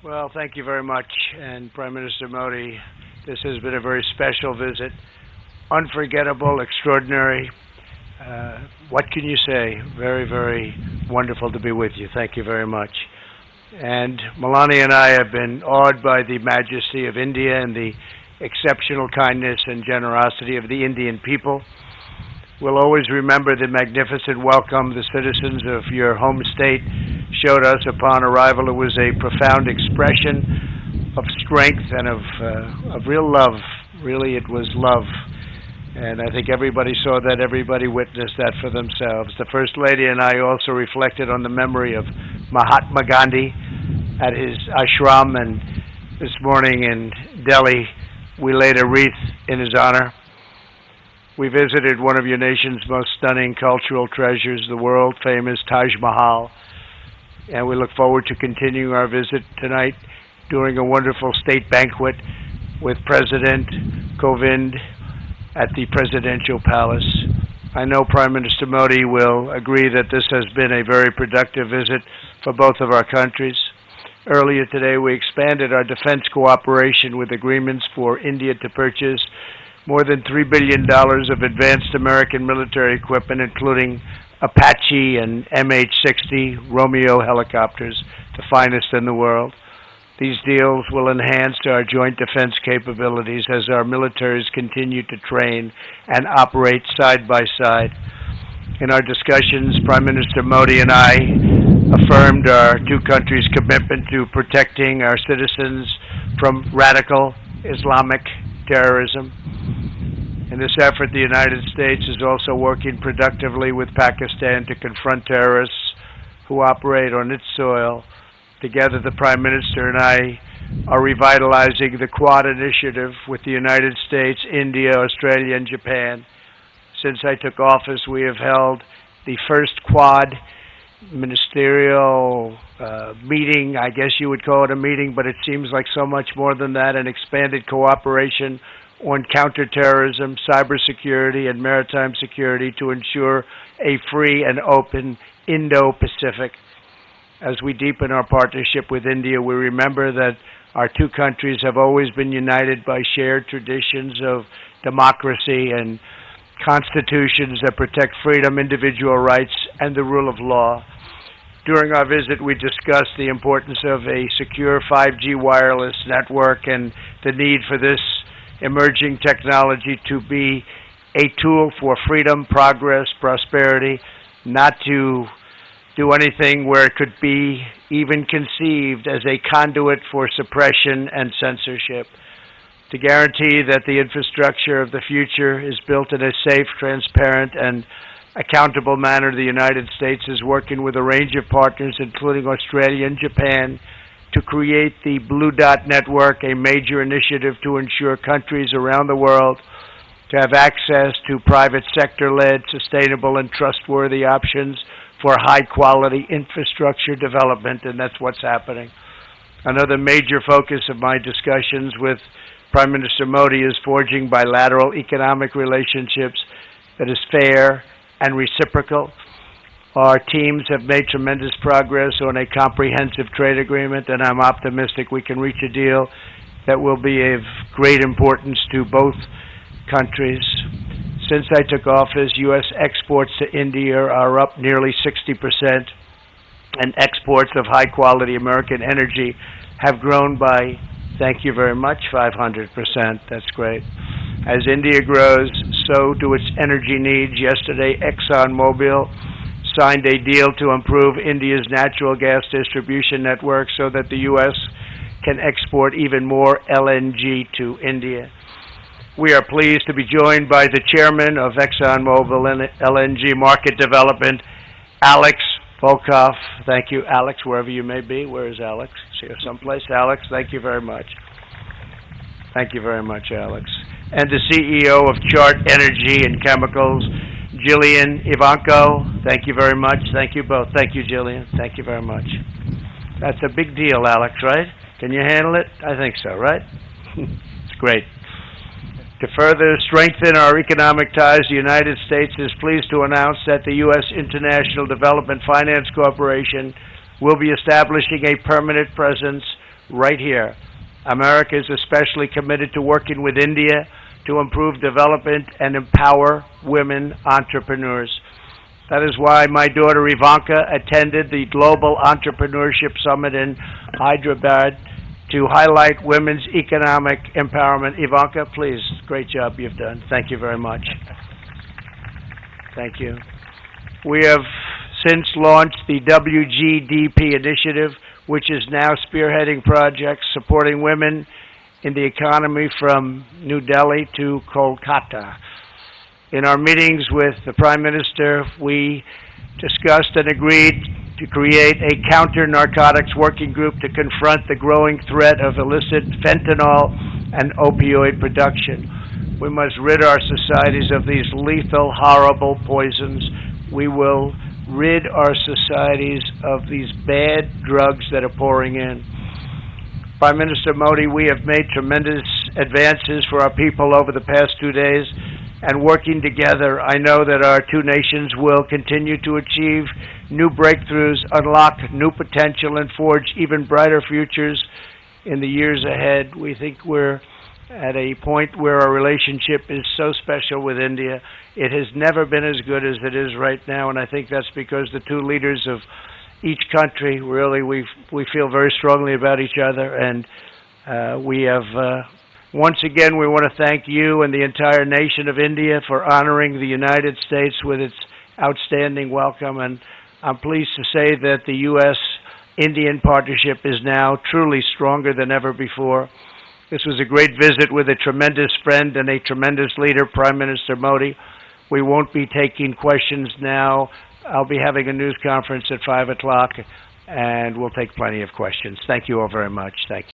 Well, thank you very much. And Prime Minister Modi, this has been a very special visit. Unforgettable, extraordinary. What can you say? Very, very wonderful to be with you. Thank you very much. And Melania and I have been awed by the majesty of India and the exceptional kindness and generosity of the Indian people. We'll always remember the magnificent welcome the citizens of your home state showed us upon arrival. It was a profound expression of strength and of real love. Really, it was love. And I think everybody saw that, everybody witnessed that for themselves. The First Lady and I also reflected on the memory of Mahatma Gandhi at his ashram, and this morning in Delhi we laid a wreath in his honor. We visited one of your nation's most stunning cultural treasures, the world-famous Taj Mahal, and we look forward to continuing our visit tonight during a wonderful state banquet with President Kovind at the Presidential Palace. I know Prime Minister Modi will agree that this has been a very productive visit for both of our countries. Earlier today, we expanded our defense cooperation with agreements for India to purchase more than $3 billion of advanced American military equipment, including Apache and MH-60 Romeo helicopters, the finest in the world. These deals will enhance our joint defense capabilities as our militaries continue to train and operate side by side. In our discussions, Prime Minister Modi and I affirmed our two countries' commitment to protecting our citizens from radical Islamic terrorism. In this effort, the United States is also working productively with Pakistan to confront terrorists who operate on its soil. Together, the Prime Minister and I are revitalizing the Quad initiative with the United States, India, Australia, and Japan. Since I took office, we have held the first Quad ministerial meeting. I guess you would call it a meeting, but it seems like so much more than that, an expanded cooperation on counterterrorism, cybersecurity, and maritime security to ensure a free and open Indo-Pacific. As we deepen our partnership with India, we remember that our two countries have always been united by shared traditions of democracy and constitutions that protect freedom, individual rights, and the rule of law. During our visit, we discussed the importance of a secure 5G wireless network and the need for this emerging technology to be a tool for freedom, progress, prosperity, not to do anything where it could be even conceived as a conduit for suppression and censorship. To guarantee that the infrastructure of the future is built in a safe, transparent, and accountable manner, the United States is working with a range of partners, including Australia and Japan, to create the Blue Dot Network, a major initiative to ensure countries around the world to have access to private sector-led, sustainable, and trustworthy options for high-quality infrastructure development, and that's what's happening. Another major focus of my discussions with Prime Minister Modi is forging bilateral economic relationships that is fair and reciprocal. Our teams have made tremendous progress on a comprehensive trade agreement, and I'm optimistic we can reach a deal that will be of great importance to both countries. Since I took office, U.S. exports to India are up nearly 60%, and exports of high-quality American energy have grown by, thank you very much, 500%. That's great. As India grows, so do its energy needs. Yesterday, ExxonMobil signed a deal to improve India's natural gas distribution network so that the U.S. can export even more LNG to India. We are pleased to be joined by the chairman of ExxonMobil LNG Market Development, Alex Volkov. Thank you, Alex, wherever you may be. Where is Alex? Is here someplace? Alex, thank you very much. Thank you very much, Alex. And the CEO of Chart Energy and Chemicals, Jillian Ivanko. Thank you very much. Thank you both. Thank you, Jillian. Thank you very much. That's a big deal, Alex, right? Can you handle it? I think so, right? It's great. To further strengthen our economic ties, the United States is pleased to announce that the U.S. International Development Finance Corporation will be establishing a permanent presence right here. America is especially committed to working with India to improve development and empower women entrepreneurs. That is why my daughter Ivanka attended the Global Entrepreneurship Summit in Hyderabad to highlight women's economic empowerment. Ivanka, please, great job you've done. Thank you very much. Thank you. We have since launched the WGDP initiative, which is now spearheading projects supporting women in the economy from New Delhi to Kolkata. In our meetings with the Prime Minister, we discussed and agreed to create a counter-narcotics working group to confront the growing threat of illicit fentanyl and opioid production. We must rid our societies of these lethal, horrible poisons. We will rid our societies of these bad drugs that are pouring in. Prime Minister Modi, we have made tremendous advances for our people over the past 2 days, and working together, I know that our two nations will continue to achieve new breakthroughs, unlock new potential, and forge even brighter futures in the years ahead. We think we're at a point where our relationship is so special with India. It has never been as good as it is right now, and I think that's because the two leaders of each country, really, we feel very strongly about each other, and we have, once again, we want to thank you and the entire nation of India for honoring the United States with its outstanding welcome, and I'm pleased to say that the U.S.-Indian partnership is now truly stronger than ever before. This was a great visit with a tremendous friend and a tremendous leader, Prime Minister Modi. We won't be taking questions now. I'll be having a news conference at 5 o'clock, and we'll take plenty of questions. Thank you all very much. Thank you.